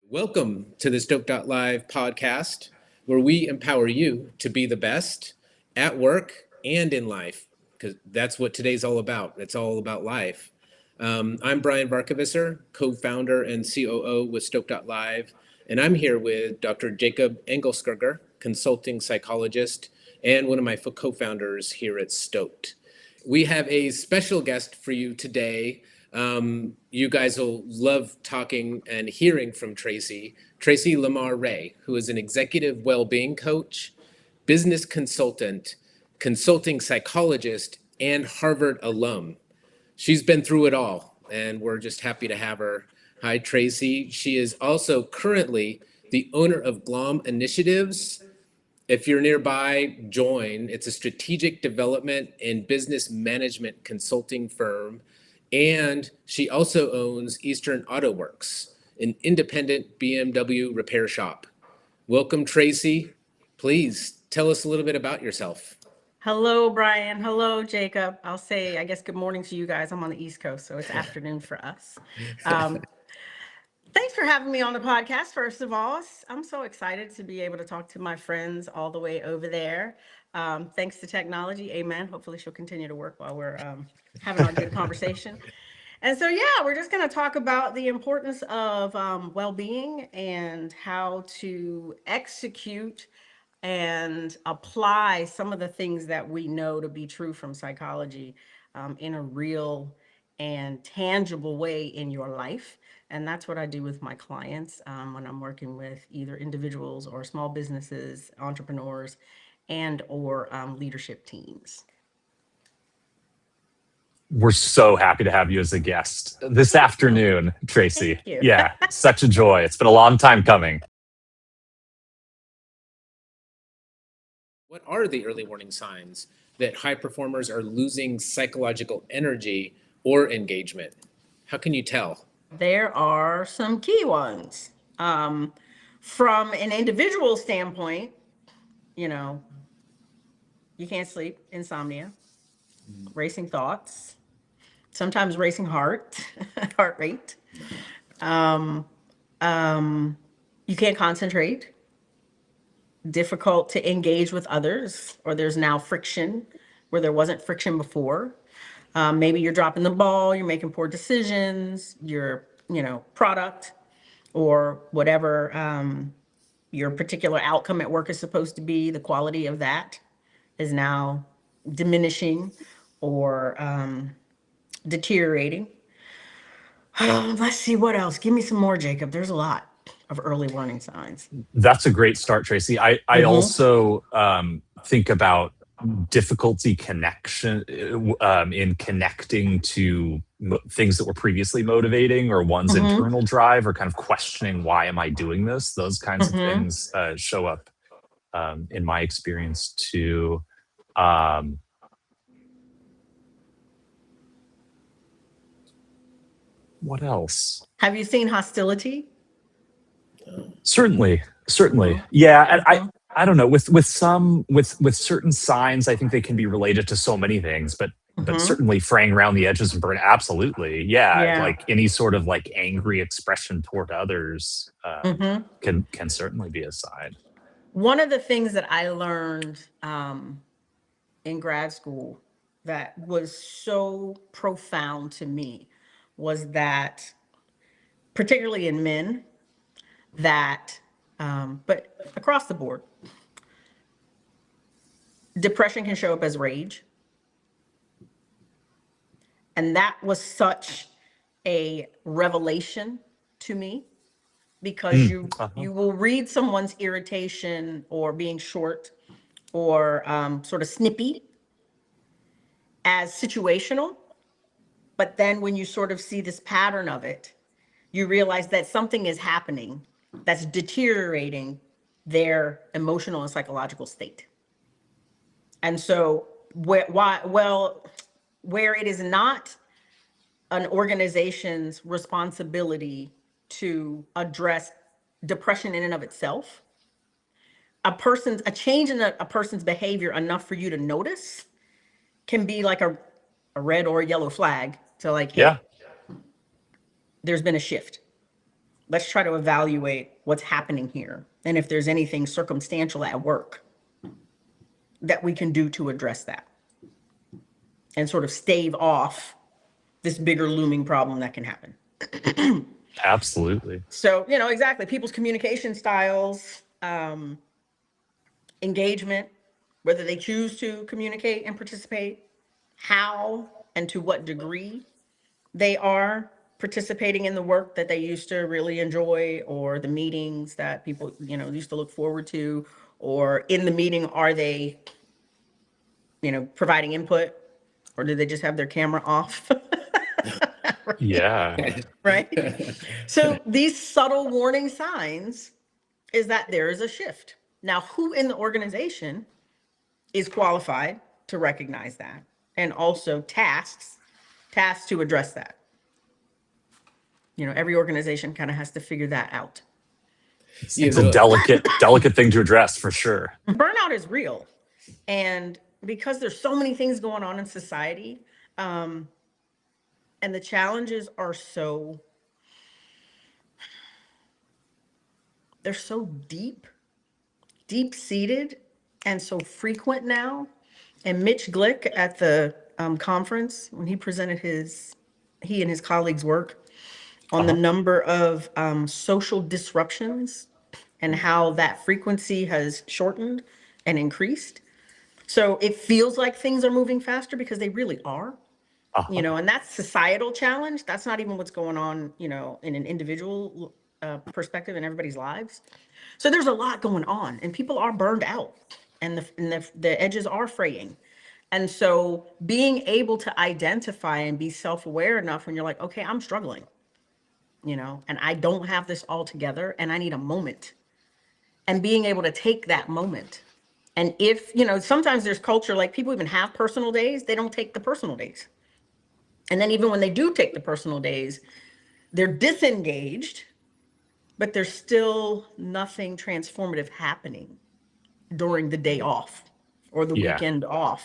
Welcome to the stoked.live podcast, where we empower you to be the best at work and in life, because that's what today's all about. It's all about life. I'm Brian Barkevisser, co-founder and COO with stoked.live, and I'm here with Dr. Jacob Engelskirger, consulting psychologist, and one of my co-founders here at Stoked. We have a special guest for you today. You guys will love talking and hearing from Tracy Lamar-Ray, who is an executive well-being coach, business consultant, consulting psychologist, and Harvard alum. She's been through it all, and we're just happy to have her. Hi, Tracy. She is also currently the owner of Glom Initiatives. If you're nearby, join. It's a strategic development and business management consulting firm. And she also owns Eastern Auto Works, an independent BMW repair shop. Welcome, Tracy. Please tell us a little bit about yourself. Hello, Brian. Hello, Jacob. I'll say, I guess, good morning to you guys. I'm on the East Coast, so it's afternoon for us. Thanks for having me on the podcast, first of all. I'm so excited to be able to talk to my friends all the way over there. Thanks to technology. Amen. Hopefully she'll continue to work while we're having our good conversation. And so, yeah, we're just going to talk about the importance of well-being and how to execute and apply some of the things that we know to be true from psychology in a real and tangible way in your life. And that's what I do with my clients when I'm working with either individuals or small businesses, entrepreneurs, and or leadership teams. We're so happy to have you as a guest this afternoon, Tracy. Thank you. Yeah, such a joy. It's been a long time coming. What are the early warning signs that high performers are losing psychological energy or engagement? How can you tell? There are some key ones. From an individual standpoint, you can't sleep, insomnia, racing thoughts, sometimes racing heart rate. You can't concentrate, difficult to engage with others, or there's now friction where there wasn't friction before. Maybe you're dropping the ball, you're making poor decisions, your product or whatever your particular outcome at work is supposed to be, the quality of that is now diminishing or deteriorating. Let's see, what else? Give me some more, Jacob. There's a lot of early warning signs. That's a great start, Tracy. I also think about difficulty in connecting to things that were previously motivating, or one's internal drive, or kind of questioning, why am I doing this? Those kinds of things show up in my experience too. What else? Have you seen hostility? Certainly. Yeah, and I don't know, with certain signs, I think they can be related to so many things, but certainly fraying around the edges and burn, absolutely. Yeah, like any sort of like angry expression toward others can certainly be a sign. One of the things that I learned in grad school that was so profound to me was that, particularly in men, that but across the board, depression can show up as rage. And that was such a revelation to me, because you will read someone's irritation or being short or sort of snippy as situational. But then when you sort of see this pattern of it, you realize that something is happening that's deteriorating their emotional and psychological state. And so where it is not an organization's responsibility to address depression in and of itself, a change in a person's behavior enough for you to notice can be like a red or a yellow flag to like, hey, there's been a shift. let's try to evaluate what's happening here. And if there's anything circumstantial at work that we can do to address that and sort of stave off this bigger looming problem that can happen. Absolutely. So, exactly. People's communication styles, engagement, whether they choose to communicate and participate, how and to what degree they are participating in the work that they used to really enjoy, or the meetings that people, used to look forward to, or in the meeting, are they, providing input, or do they just have their camera off? Yeah. Right? So these subtle warning signs is that there is a shift. Now, who in the organization is qualified to recognize that, and also tasked to address that? Every organization kind of has to figure that out. It's a delicate thing to address, for sure. Burnout is real. And because there's so many things going on in society, and the challenges are they're so deep-seated, and so frequent now. And Mitch Glick at the conference, when he presented he and his colleagues' work on the number of social disruptions and how that frequency has shortened and increased. So it feels like things are moving faster, because they really are. And that's societal challenge. That's not even what's going on, in an individual perspective in everybody's lives. So there's a lot going on, and people are burned out, and the edges are fraying. And so being able to identify and be self-aware enough when you're like, okay, I'm struggling, and I don't have this all together, and I need a moment, and being able to take that moment. And if, sometimes there's culture, like people even have personal days, they don't take the personal days. And then even when they do take the personal days, they're disengaged, but there's still nothing transformative happening during the day off or the weekend off.